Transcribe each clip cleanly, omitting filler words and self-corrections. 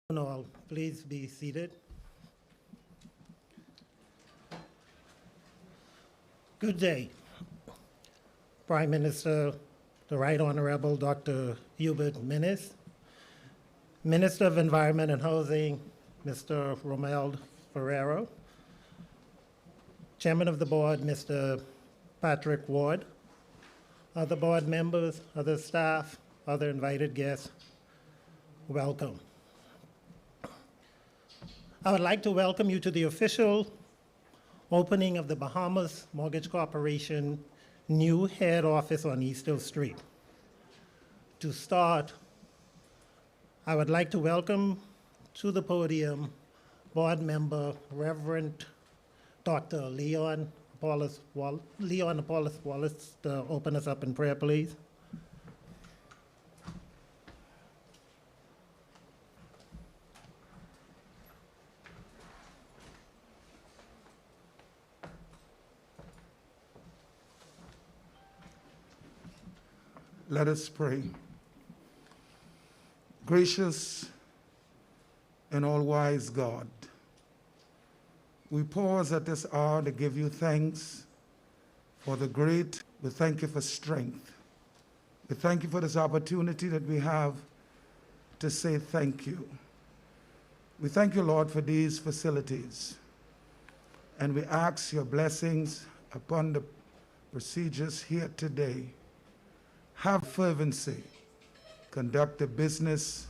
No, please be seated. Good day. Prime Minister, the Right Honorable Dr. Hubert Minnis, Minister of Environment and Housing, Mr. Romeld Ferrero, Chairman of the Board, Mr. Patrick Ward, other board members, other staff, other invited guests, welcome. I would like to welcome you to the official opening of the Bahamas Mortgage Corporation new head office on East Hill Street. To start, I would like to welcome to the podium board member Reverend Dr. Leon Apollos Wallace to open us up in prayer, please. Let us pray. Gracious and all-wise God, we pause at this hour to give you thanks for the great. We thank you for strength. We thank you for this opportunity that we have to say thank you. We thank you, Lord, for these facilities. And we ask your blessings upon the procedures here today. Have fervency, conduct the business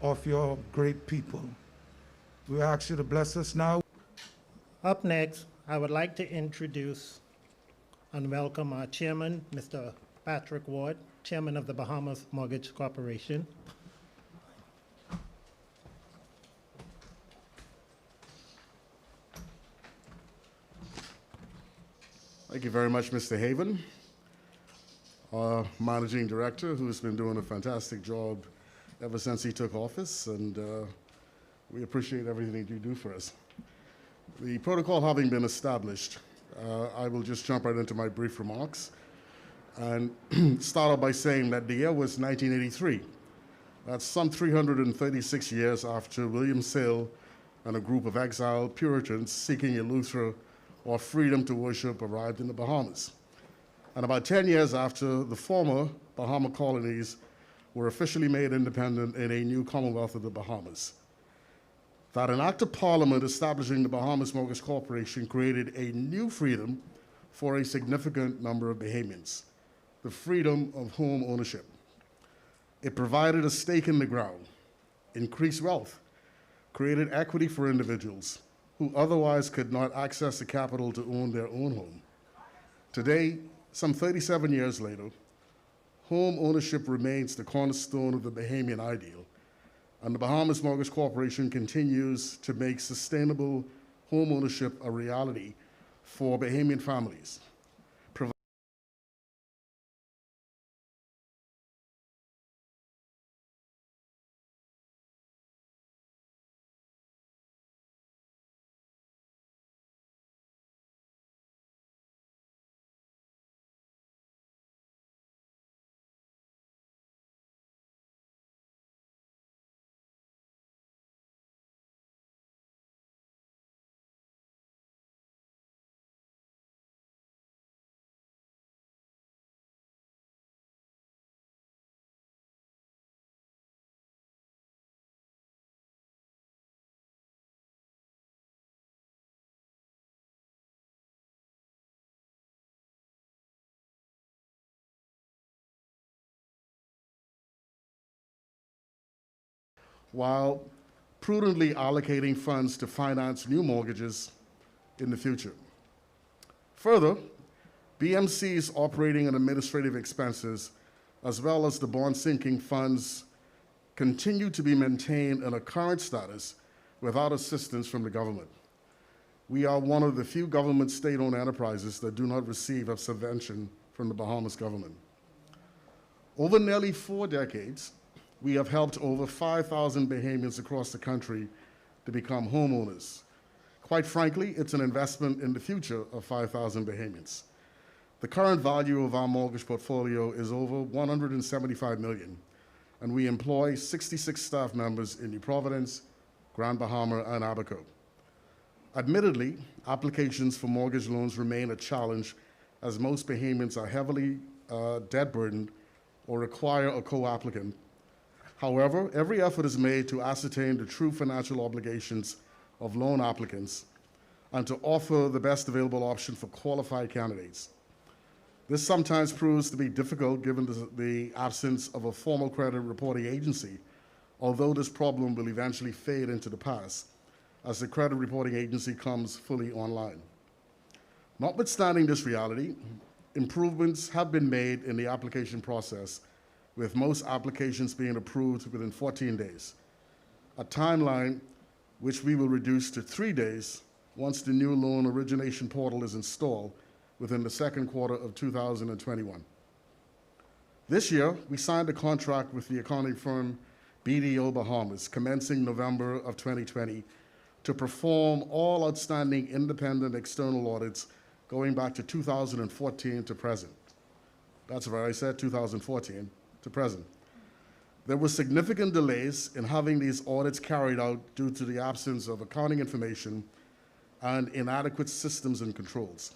of your great people. We ask you to bless us now. Up next, I would like to introduce and welcome our chairman, Mr. Patrick Ward, chairman of the Bahamas Mortgage Corporation. Thank you very much, Mr. Haven. Our managing director, who's been doing a fantastic job ever since he took office, and we appreciate everything that you do for us. The protocol having been established, I will just jump right into my brief remarks and start out by saying that the year was 1983. That's some 336 years after William Sale and a group of exiled Puritans seeking Eleuthera or freedom to worship arrived in the Bahamas. And about 10 years after the former Bahama colonies were officially made independent in a new Commonwealth of the Bahamas. That an act of Parliament establishing the Bahamas Mortgage Corporation created a new freedom for a significant number of Bahamians, the freedom of home ownership. It provided a stake in the ground, increased wealth, created equity for individuals who otherwise could not access the capital to own their own home. Today, some 37 years later, home ownership remains the cornerstone of the Bahamian ideal, and the Bahamas Mortgage Corporation continues to make sustainable home ownership a reality for Bahamian families. While prudently allocating funds to finance new mortgages in the future. Further, BMC's operating and administrative expenses, as well as the bond sinking funds, continue to be maintained in a current status without assistance from the government. We are one of the few government state-owned enterprises that do not receive a subvention from the Bahamas government. Over nearly 4 decades, we have helped over 5,000 Bahamians across the country to become homeowners. Quite frankly, it's an investment in the future of 5,000 Bahamians. The current value of our mortgage portfolio is over $175 million, and we employ 66 staff members in New Providence, Grand Bahama, and Abaco. Admittedly, applications for mortgage loans remain a challenge as most Bahamians are heavily debt-burdened or require a co-applicant. However, every effort is made to ascertain the true financial obligations of loan applicants and to offer the best available option for qualified candidates. This sometimes proves to be difficult given the absence of a formal credit reporting agency, although this problem will eventually fade into the past as the credit reporting agency comes fully online. Notwithstanding this reality, improvements have been made in the application process, with most applications being approved within 14 days, a timeline which we will reduce to 3 days once the new loan origination portal is installed within the second quarter of 2021. This year, we signed a contract with the accounting firm BDO Bahamas, commencing November of 2020, to perform all outstanding independent external audits going back to 2014 to present. That's right, I said 2014 to present. There were significant delays in having these audits carried out due to the absence of accounting information and inadequate systems and controls.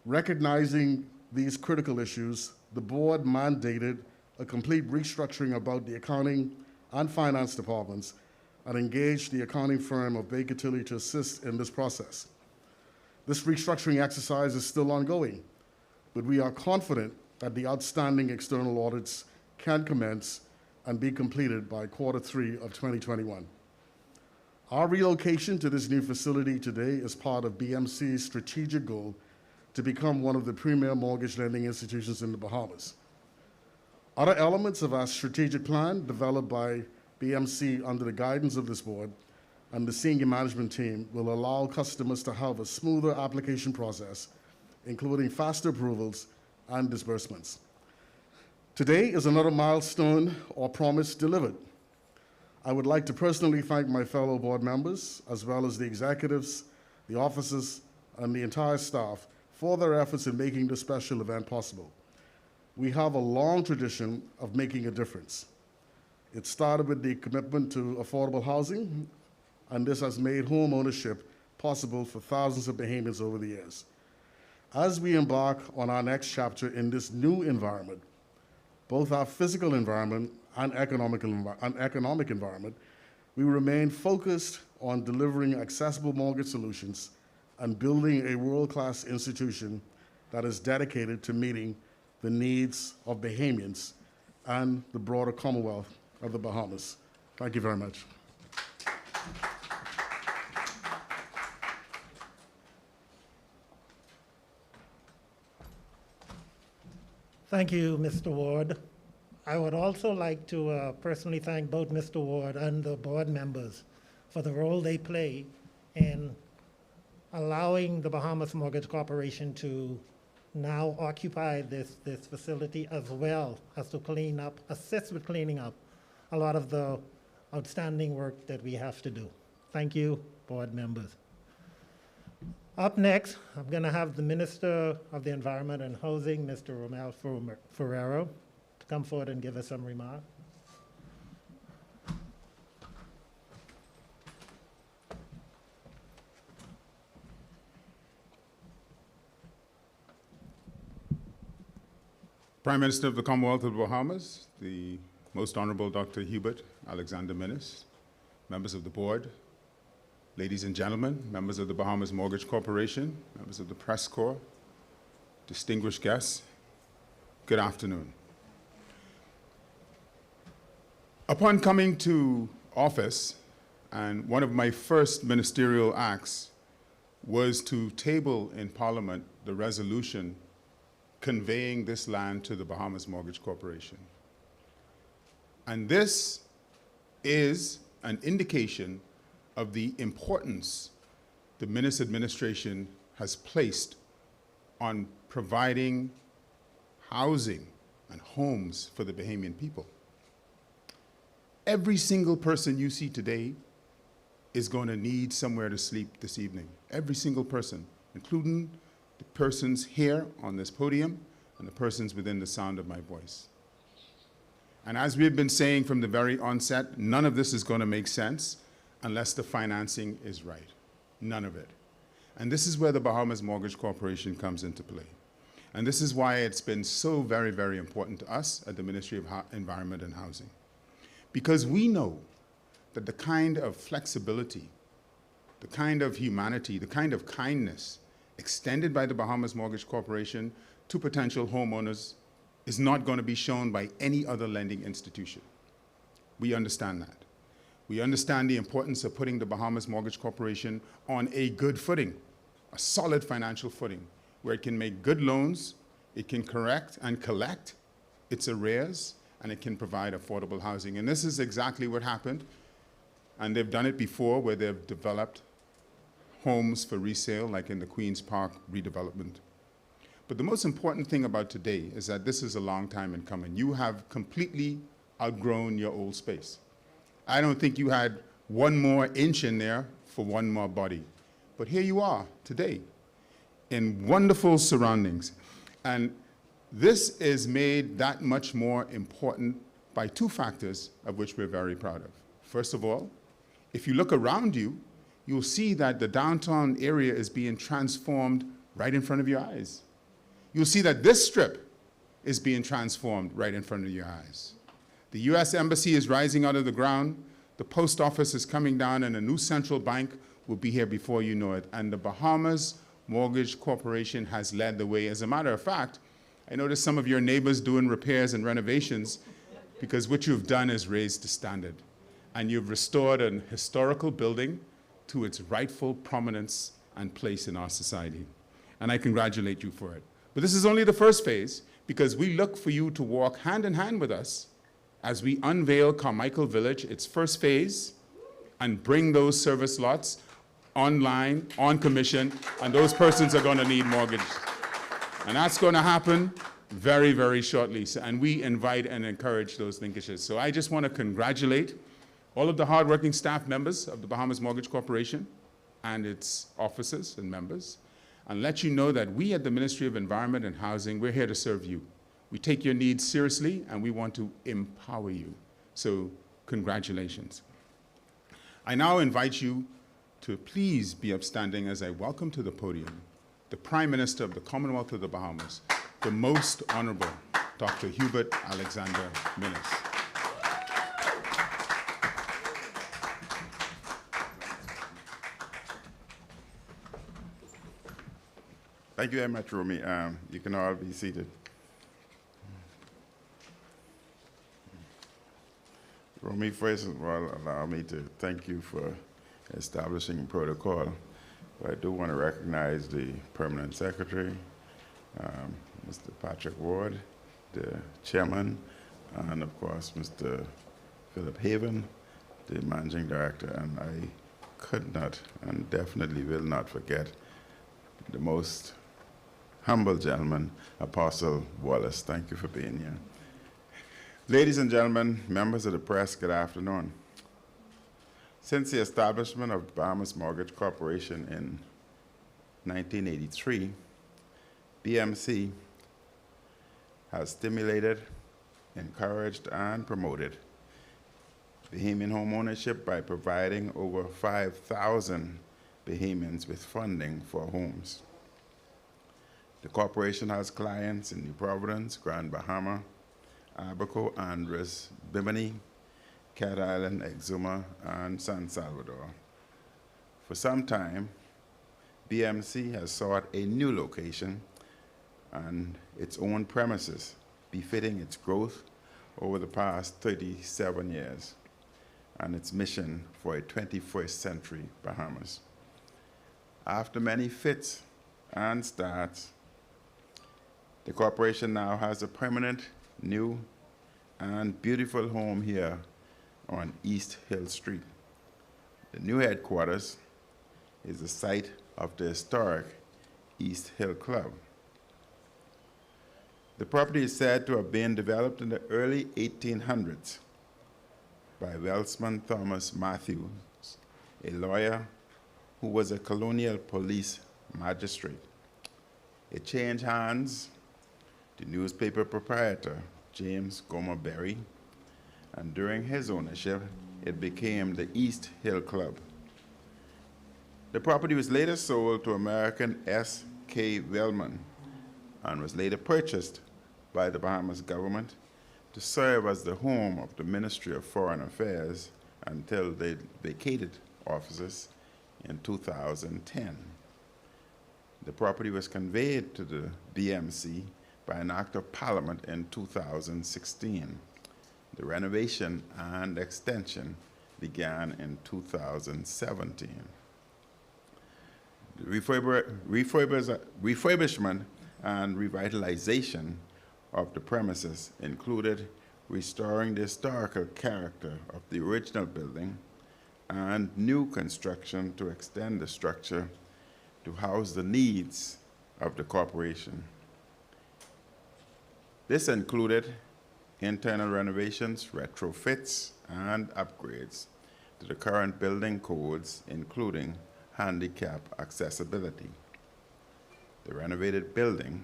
Recognizing these critical issues, the board mandated a complete restructuring about the accounting and finance departments and engaged the accounting firm of Baker Tilly to assist in this process. This restructuring exercise is still ongoing, but we are confident that the outstanding external audits can commence and be completed by Q3 of 2021. Our relocation to this new facility today is part of BMC's strategic goal to become one of the premier mortgage lending institutions in the Bahamas. Other elements of our strategic plan developed by BMC under the guidance of this board and the senior management team will allow customers to have a smoother application process, including faster approvals and disbursements. Today is another milestone or promise delivered. I would like to personally thank my fellow board members, as well as the executives, the officers, and the entire staff for their efforts in making this special event possible. We have a long tradition of making a difference. It started with the commitment to affordable housing, and this has made home ownership possible for thousands of Bahamians over the years. As we embark on our next chapter in this new environment, both our physical environment and economic environment, we remain focused on delivering accessible mortgage solutions and building a world-class institution that is dedicated to meeting the needs of Bahamians and the broader Commonwealth of the Bahamas. Thank you very much. Thank you, Mr. Ward. I would also like to personally thank both Mr. Ward and the board members for the role they play in allowing the Bahamas Mortgage Corporation to now occupy this facility, as well as to assist with cleaning up a lot of the outstanding work that we have to do. Thank you, board members. Up next, I'm going to have the Minister of the Environment and Housing, Mr. Romel Ferrero, to come forward and give us some remarks. Prime Minister of the Commonwealth of the Bahamas, the Most Honorable Dr. Hubert Alexander Minnis, members of the board, ladies and gentlemen, members of the Bahamas Mortgage Corporation, members of the press corps, distinguished guests, good afternoon. Upon coming to office, and one of my first ministerial acts was to table in Parliament the resolution conveying this land to the Bahamas Mortgage Corporation. And this is an indication of the importance the Minnis administration has placed on providing housing and homes for the Bahamian people. Every single person you see today is going to need somewhere to sleep this evening. Every single person, including the persons here on this podium and the persons within the sound of my voice. And as we've been saying from the very onset, none of this is going to make sense unless the financing is right. None of it. And this is where the Bahamas Mortgage Corporation comes into play. And this is why it's been so very, very important to us at the Ministry of Environment and Housing. Because we know that the kind of flexibility, the kind of humanity, the kind of kindness extended by the Bahamas Mortgage Corporation to potential homeowners is not going to be shown by any other lending institution. We understand that. We understand the importance of putting the Bahamas Mortgage Corporation on a good footing, a solid financial footing, where it can make good loans, it can correct and collect its arrears, and it can provide affordable housing. And this is exactly what happened. And they've done it before, where they've developed homes for resale, like in the Queen's Park redevelopment. But the most important thing about today is that this is a long time in coming. You have completely outgrown your old space. I don't think you had one more inch in there for one more body. But here you are today in wonderful surroundings. And this is made that much more important by two factors of which we're very proud of. First of all, if you look around you, you'll see that the downtown area is being transformed right in front of your eyes. You'll see that this strip is being transformed right in front of your eyes. The U.S. Embassy is rising out of the ground, the post office is coming down, and a new central bank will be here before you know it. And the Bahamas Mortgage Corporation has led the way. As a matter of fact, I noticed some of your neighbors doing repairs and renovations because what you've done is raised the standard. And you've restored an historical building to its rightful prominence and place in our society. And I congratulate you for it. But this is only the first phase, because we look for you to walk hand in hand with us as we unveil Carmichael Village, its first phase, and bring those service lots online, on commission, and those persons are going to need mortgages. And that's going to happen very, very shortly. And we invite and encourage those linkages. So I just want to congratulate all of the hardworking staff members of the Bahamas Mortgage Corporation and its officers and members, and let you know that we at the Ministry of Environment and Housing, we're here to serve you. We take your needs seriously, and we want to empower you. So congratulations. I now invite you to please be upstanding as I welcome to the podium the Prime Minister of the Commonwealth of the Bahamas, the Most Honorable Dr. Hubert Alexander Minnis. Thank you very much, Romy. You can all be seated. Romy, first of all, allow me to thank you for establishing protocol. But I do want to recognize the Permanent Secretary, Mr. Patrick Ward, the Chairman, and of course, Mr. Philip Haven, the Managing Director. And I could not and definitely will not forget the most humble gentleman, Apostle Wallace. Thank you for being here. Ladies and gentlemen, members of the press, good afternoon. Since the establishment of Bahamas Mortgage Corporation in 1983, BMC has stimulated, encouraged, and promoted Bahamian home ownership by providing over 5,000 Bahamians with funding for homes. The corporation has clients in New Providence, Grand Bahama, Abaco, Andres, Bimini, Cat Island, Exuma, and San Salvador. For some time, BMC has sought a new location and its own premises, befitting its growth over the past 37 years and its mission for a 21st century Bahamas. After many fits and starts, the corporation now has a permanent, new, and beautiful home here on East Hill Street. The new headquarters is the site of the historic East Hill Club. The property is said to have been developed in the early 1800s by Welsman Thomas Matthews, a lawyer who was a colonial police magistrate. It changed hands to newspaper proprietor James Gomer Berry, and during his ownership, it became the East Hill Club. The property was later sold to American S.K. Wellman and was later purchased by the Bahamas government to serve as the home of the Ministry of Foreign Affairs until they vacated offices in 2010. The property was conveyed to the BMC by an act of Parliament in 2016. The renovation and extension began in 2017. The refurbishment and revitalization of the premises included restoring the historical character of the original building and new construction to extend the structure to house the needs of the corporation. This included internal renovations, retrofits, and upgrades to the current building codes, including handicap accessibility. The renovated building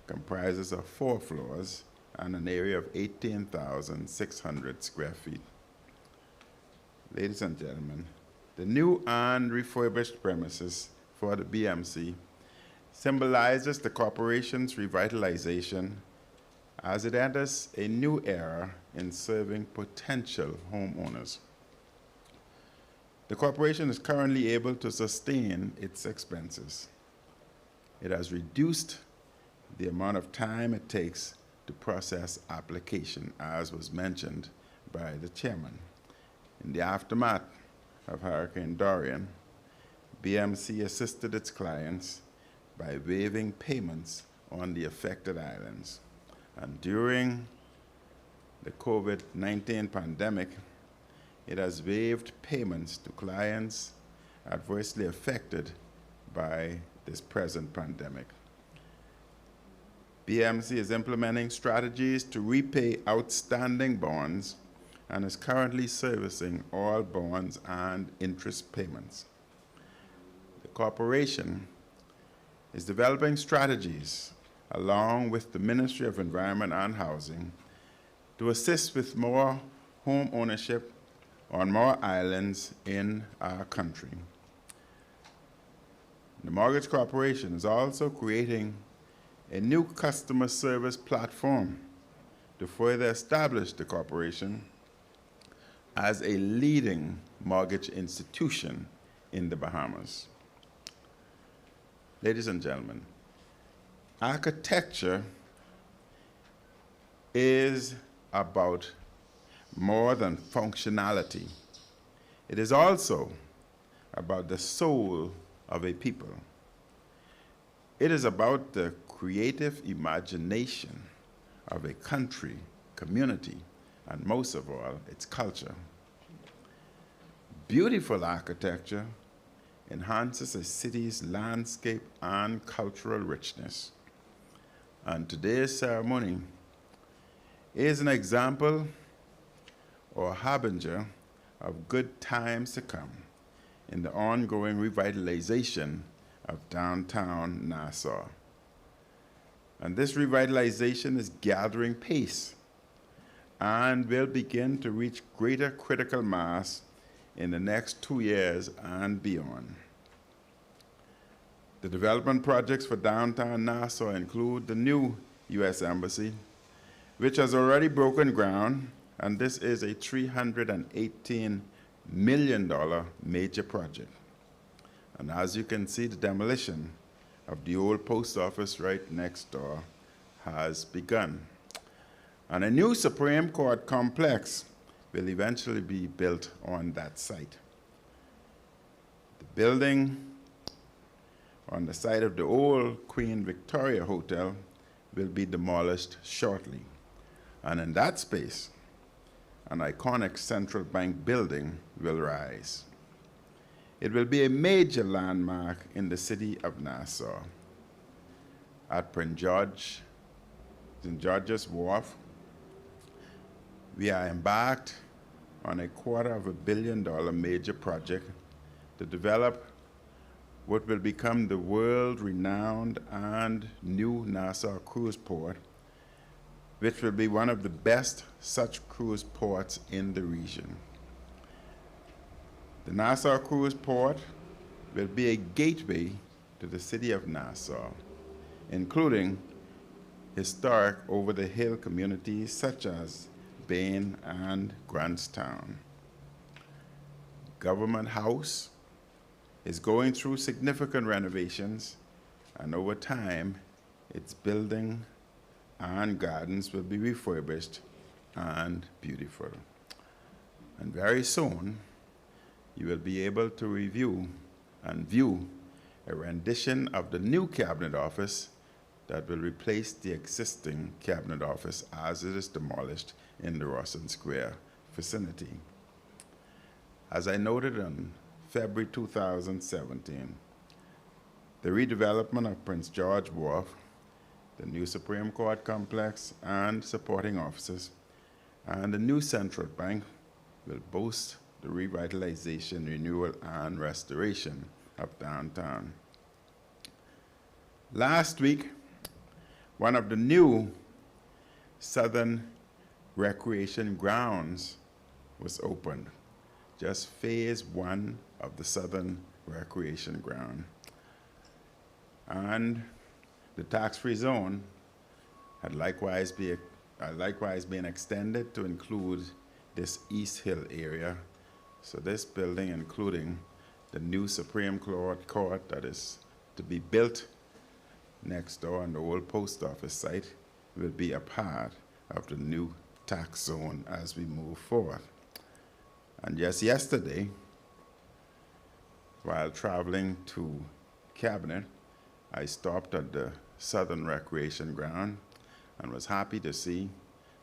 comprises of 4 floors and an area of 18,600 square feet. Ladies and gentlemen, the new and refurbished premises for the BMC symbolizes the corporation's revitalization as it enters a new era in serving potential homeowners. The corporation is currently able to sustain its expenses. It has reduced the amount of time it takes to process application, as was mentioned by the chairman. In the aftermath of Hurricane Dorian, BMC assisted its clients by waiving payments on the affected islands. And during the COVID-19 pandemic, it has waived payments to clients adversely affected by this present pandemic. BMC is implementing strategies to repay outstanding bonds and is currently servicing all bonds and interest payments. The corporation is developing strategies along with the Ministry of Environment and Housing to assist with more home ownership on more islands in our country. The Mortgage Corporation is also creating a new customer service platform to further establish the corporation as a leading mortgage institution in the Bahamas. Ladies and gentlemen, architecture is about more than functionality. It is also about the soul of a people. It is about the creative imagination of a country, community, and most of all, its culture. Beautiful architecture enhances a city's landscape and cultural richness. And today's ceremony is an example or harbinger of good times to come in the ongoing revitalization of downtown Nassau. And this revitalization is gathering pace and will begin to reach greater critical mass in the next 2 years and beyond. The development projects for downtown Nassau include the new U.S. Embassy, which has already broken ground, and this is a $318 million major project. And as you can see, the demolition of the old post office right next door has begun. And a new Supreme Court complex will eventually be built on that site. The building on the site of the old Queen Victoria Hotel will be demolished shortly. And in that space, an iconic central bank building will rise. It will be a major landmark in the city of Nassau. At St. George's Wharf, we are embarked on a $250 million major project to develop what will become the world-renowned and new Nassau cruise port which will be one of the best such cruise ports in the region. The Nassau Cruise Port will be a gateway to the city of Nassau, including historic over-the-hill communities such as Bain and Grantstown. Government House is going through significant renovations, and over time, its building and gardens will be refurbished and beautiful. And very soon, you will be able to review and view a rendition of the new Cabinet Office that will replace the existing Cabinet Office as it is demolished in the Rawson Square vicinity. As I noted on February 2017, the redevelopment of Prince George Wharf, the new Supreme Court complex and supporting offices, and the new Central Bank will boast the revitalization, renewal, and restoration of downtown. Last week, one of the new Southern Recreation Grounds was opened, just phase 1 of the Southern Recreation Ground. And the tax-free zone had likewise been extended to include this East Hill area. So this building, including the new Supreme Court that is to be built next door on the old post office site, will be a part of the new tax zone as we move forward. And just yesterday, while traveling to Cabinet, I stopped at the Southern Recreation Ground and was happy to see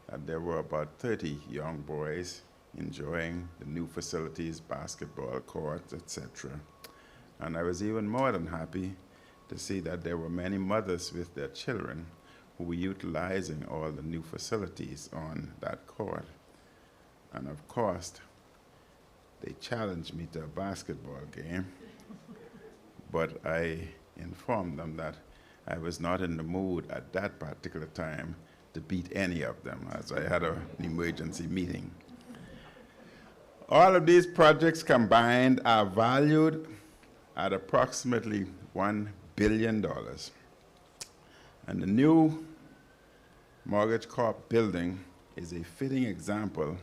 that there were about 30 young boys enjoying the new facilities, basketball courts, etc. And I was even more than happy to see that there were many mothers with their children who were utilizing all the new facilities on that court. And of course, they challenged me to a basketball game, but I informed them that I was not in the mood at that particular time to beat any of them, as I had an emergency meeting. All of these projects combined are valued at approximately $1 billion. And the new Mortgage Corp building is a fitting example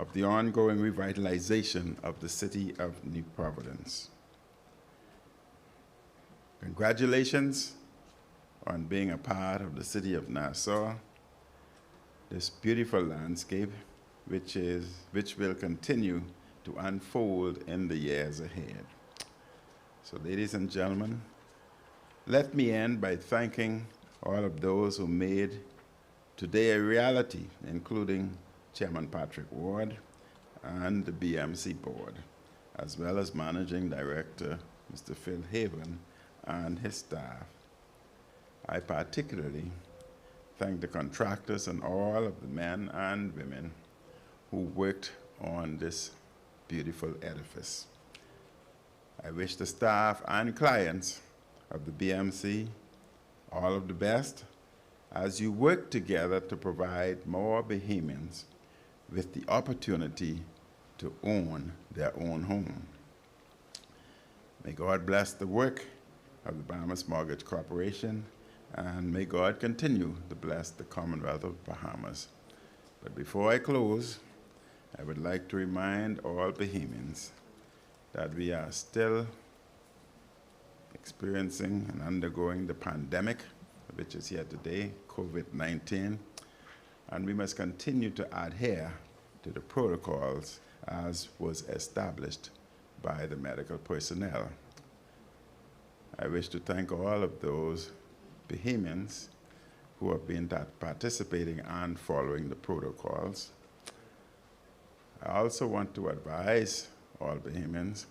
of the ongoing revitalization of the city of New Providence. Congratulations on being a part of the city of Nassau, this beautiful landscape which will continue to unfold in the years ahead. So ladies and gentlemen, let me end by thanking all of those who made today a reality, including Chairman Patrick Ward and the BMC board, as well as Managing Director Mr. Phil Haven and his staff. I particularly thank the contractors and all of the men and women who worked on this beautiful edifice. I wish the staff and clients of the BMC all of the best as you work together to provide more Bahamians with the opportunity to own their own home. May God bless the work of the Bahamas Mortgage Corporation, and may God continue to bless the Commonwealth of Bahamas. But before I close, I would like to remind all Bahamians that we are still experiencing and undergoing the pandemic, which is here today, COVID-19, and we must continue to adhere to the protocols as was established by the medical personnel. I wish to thank all of those Bahamians who have been participating and following the protocols. I also want to advise all Bahamians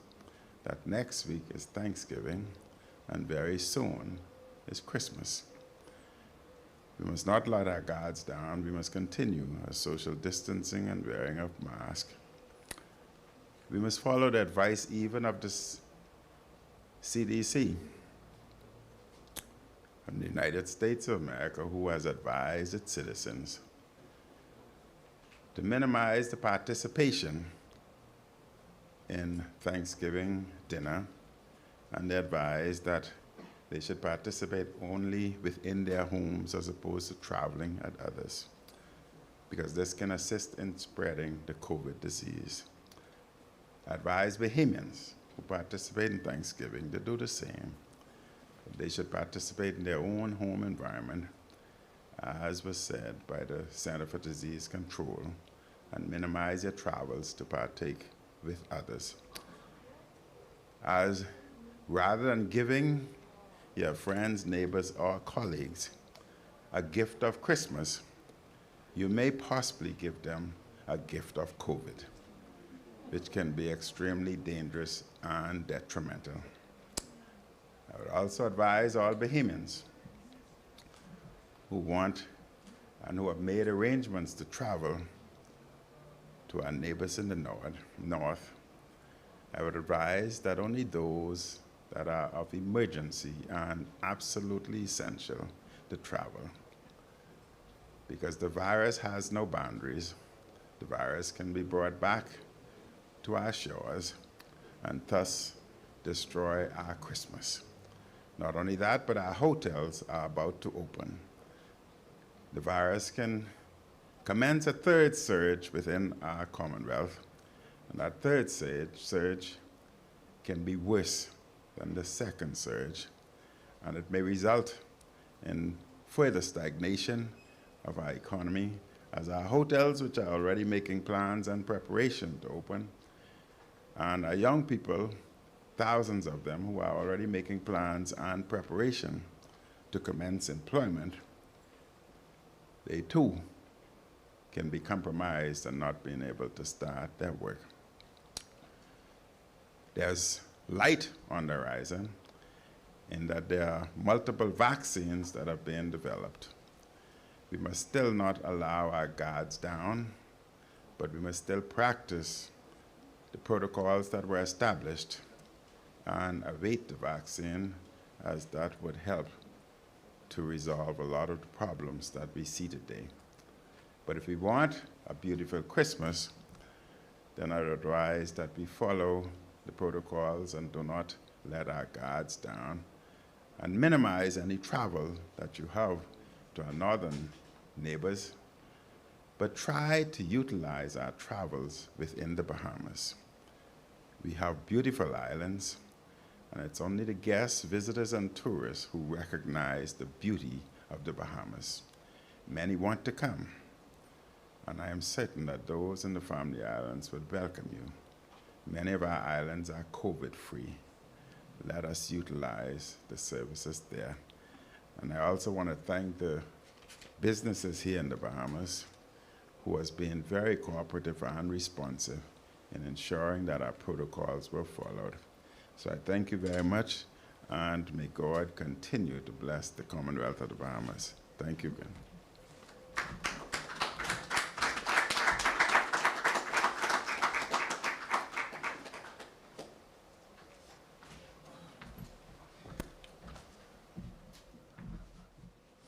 that next week is Thanksgiving and very soon is Christmas. We must not let our guards down. We must continue our social distancing and wearing of masks. We must follow the advice even of the CDC. from the United States of America, who has advised its citizens to minimize the participation in Thanksgiving dinner, and they advise that they should participate only within their homes as opposed to traveling at others, because this can assist in spreading the COVID disease. Advise Bahamians who participate in Thanksgiving to do the same. They should participate in their own home environment, as was said by the Center for Disease Control, and minimize their travels to partake with others. As rather than giving your friends, neighbors, or colleagues a gift of Christmas, you may possibly give them a gift of COVID, which can be extremely dangerous and detrimental. I would also advise all Bahamians who want and who have made arrangements to travel to our neighbors in the north. I would advise that only those that are of emergency and absolutely essential to travel, because the virus has no boundaries. The virus can be brought back to our shores and thus destroy our Christmas. Not only that, but our hotels are about to open. The virus can commence a third surge within our Commonwealth, and that third surge can be worse than the second surge, and it may result in further stagnation of our economy, as our hotels, which are already making plans and preparation to open, and our young people, thousands of them who are already making plans and preparation to commence employment, they too can be compromised and not being able to start their work. There's light on the horizon in that there are multiple vaccines that are being developed. We must still not allow our guards down, but we must still practice the protocols that were established and await the vaccine, as that would help to resolve a lot of the problems that we see today. But if we want a beautiful Christmas, then I would advise that we follow the protocols and do not let our guards down, and minimize any travel that you have to our northern neighbors, but try to utilize our travels within the Bahamas. We have beautiful islands, and it's only the guests, visitors, and tourists who recognize the beauty of the Bahamas. Many want to come, and I am certain that those in the family islands would welcome you. Many of our islands are COVID-free. Let us utilize the services there. And I also want to thank the businesses here in the Bahamas who has been very cooperative and responsive in ensuring that our protocols were followed. So I thank you very much, and may God continue to bless the Commonwealth of the Bahamas. Thank you again.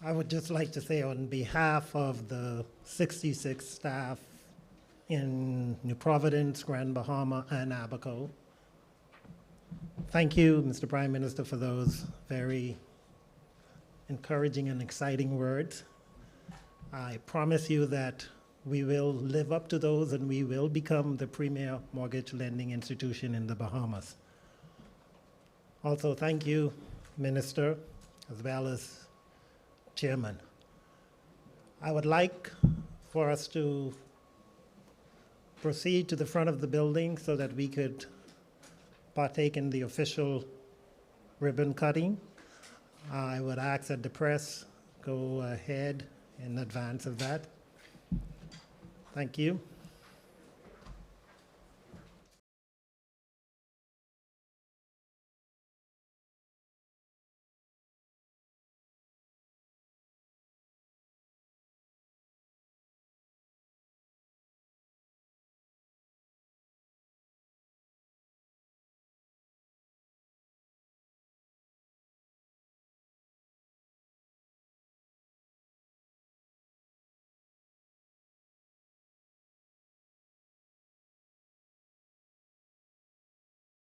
I would just like to say on behalf of the 66 staff in New Providence, Grand Bahama, and Abaco, thank you, Mr. Prime Minister, for those very encouraging and exciting words. I promise you that we will live up to those, and we will become the premier mortgage lending institution in the Bahamas. Also, thank you, Minister, as well as Chairman. I would like for us to proceed to the front of the building so that we could partake in the official ribbon cutting. I would ask that the press go ahead in advance of that. Thank you.